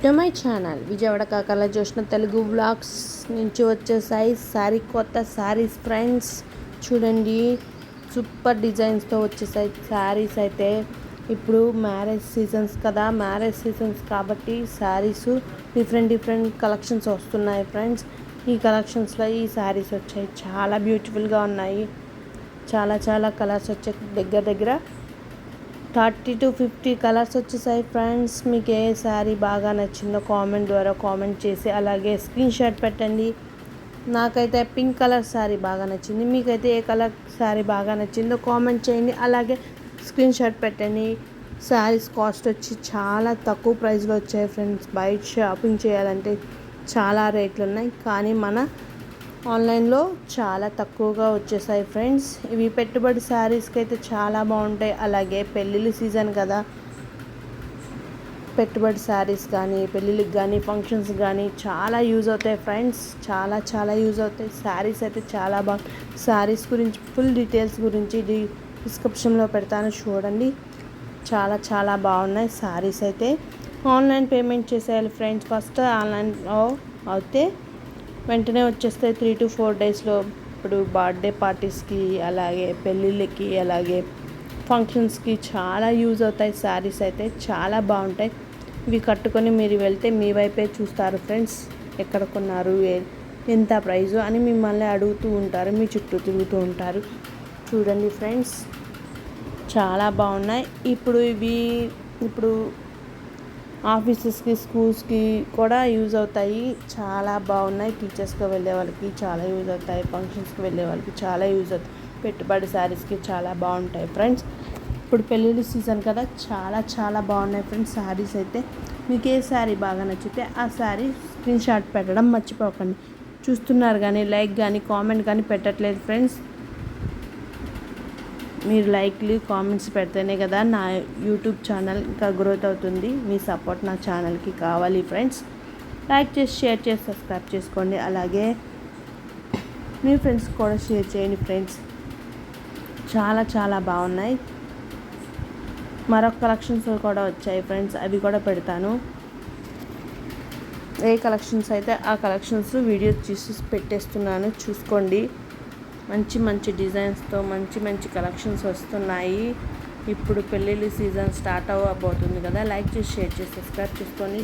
To my channel Vijayawada Kakarla Joshna Telugu vlogs నుంచి వచ్చేసాయి కొత్త శారీస్ ఫ్రెండ్స్. చూడండి, సూపర్ డిజైన్స్తో వచ్చేసాయి శారీస్. అయితే ఇప్పుడు మ్యారేజ్ సీజన్స్ కదా, మ్యారేజ్ సీజన్స్ కాబట్టి శారీస్ డిఫరెంట్ కలెక్షన్స్ వస్తున్నాయి ఫ్రెండ్స్. ఈ కలెక్షన్స్లో ఈ శారీస్ వచ్చాయి, చాలా బ్యూటిఫుల్గా ఉన్నాయి. చాలా కలర్స్ వచ్చాయి, దగ్గర 30 to 50 కలర్స్ వచ్చేసాయి ఫ్రెండ్స్. మీకు ఏ శారీ బాగా నచ్చిందో కామెంట్ ద్వారా కామెంట్ చేసి అలాగే స్క్రీన్ షాట్ పెట్టండి. నాకైతే పింక్ కలర్ శారీ బాగా నచ్చింది, మీకైతే ఏ కలర్ శారీ బాగా నచ్చిందో కామెంట్ చేయండి, అలాగే స్క్రీన్ షాట్ పెట్టండి. శారీస్ కాస్ట్ వచ్చి చాలా తక్కువ ప్రైస్లో వచ్చాయి ఫ్రెండ్స్. బయట షాపింగ్ చేయాలంటే చాలా రేట్లు ఉన్నాయి, కానీ మన ఆన్లైన్లో చాలా తక్కువగా వచ్చేసాయి ఫ్రెండ్స్. ఇవి పెట్టుబడి శారీస్కి అయితే చాలా బాగుంటాయి. అలాగే పెళ్ళిళ్ళ సీజన్ కదా, పెట్టుబడి శారీస్ కానీ పెళ్ళిళ్ళకి కానీ ఫంక్షన్స్ కానీ చాలా యూజ్ అవుతాయి ఫ్రెండ్స్. చాలా యూజ్ అవుతాయి. శారీస్ అయితే చాలా బాగుంది. శారీస్ గురించి ఫుల్ డీటెయిల్స్ గురించి డిస్క్రిప్షన్లో పెడతాను, చూడండి. చాలా బాగున్నాయి శారీస్. అయితే ఆన్లైన్ పేమెంట్ చేసేయాలి ఫ్రెండ్స్. ఫస్ట్ ఆన్లైన్లో అయితే వెంటనే వచ్చేస్తాయి 3 to 4 డేస్లో. ఇప్పుడు బర్త్డే పార్టీస్కి, అలాగే పెళ్ళిళ్ళకి, అలాగే ఫంక్షన్స్కి చాలా యూజ్ అవుతాయి శారీస్. అయితే చాలా బాగుంటాయి. ఇవి కట్టుకొని మీరు వెళ్తే మీ వైపే చూస్తారు ఫ్రెండ్స్. ఎక్కడ కొన్నారు, ఎంత ప్రైజు అని మిమ్మల్ని అడుగుతూ ఉంటారు, మీ చుట్టూ తిరుగుతూ ఉంటారు. చూడండి ఫ్రెండ్స్, చాలా బాగున్నాయి. ఇప్పుడు ఆఫీసెస్కి, స్కూల్స్కి కూడా యూజ్ అవుతాయి. చాలా బాగున్నాయి. టీచర్స్కి వెళ్ళే వాళ్ళకి చాలా యూజ్ అవుతాయి, ఫంక్షన్స్కి వెళ్ళే వాళ్ళకి చాలా యూజ్ అవుతాయి. పెట్టుబడి శారీస్కి చాలా బాగుంటాయి ఫ్రెండ్స్. ఇప్పుడు పెళ్ళిళ్ళ సీజన్ కదా, చాలా బాగున్నాయి ఫ్రెండ్స్ శారీస్. అయితే మీకు ఏ శారీ బాగా నచ్చితే ఆ శారీ స్క్రీన్ షాట్ పెట్టడం మర్చిపోకండి. చూస్తున్నారు కానీ లైక్ కానీ కామెంట్ కానీ పెట్టట్లేదు ఫ్రెండ్స్. మీరు లైక్లు కామెంట్స్ పెడితేనే కదా నా యూట్యూబ్ ఛానల్ ఇంకా గ్రోత్ అవుతుంది. మీ సపోర్ట్ నా ఛానల్కి కావాలి ఫ్రెండ్స్. లైక్ చేసి, షేర్ చేసి, సబ్స్క్రైబ్ చేసుకోండి. అలాగే మీ ఫ్రెండ్స్ కూడా షేర్ చేయండి ఫ్రెండ్స్. చాలా బాగున్నాయి. మరొక కలెక్షన్స్ కూడా వచ్చాయి ఫ్రెండ్స్, అవి కూడా పెడతాను. ఏ కలెక్షన్స్ అయితే ఆ కలెక్షన్స్ వీడియో తీసి పెట్టేస్తున్నాను, చూసుకోండి. మంచి డిజైన్స్తో మంచి కలెక్షన్స్ వస్తున్నాయి. ఇప్పుడు పెళ్ళిళ్ళ సీజన్ స్టార్ట్ అవ్వబోతుంది కదా. లైక్ చేసి, షేర్ చేసి, సబ్స్క్రైబ్ చేసుకోండి.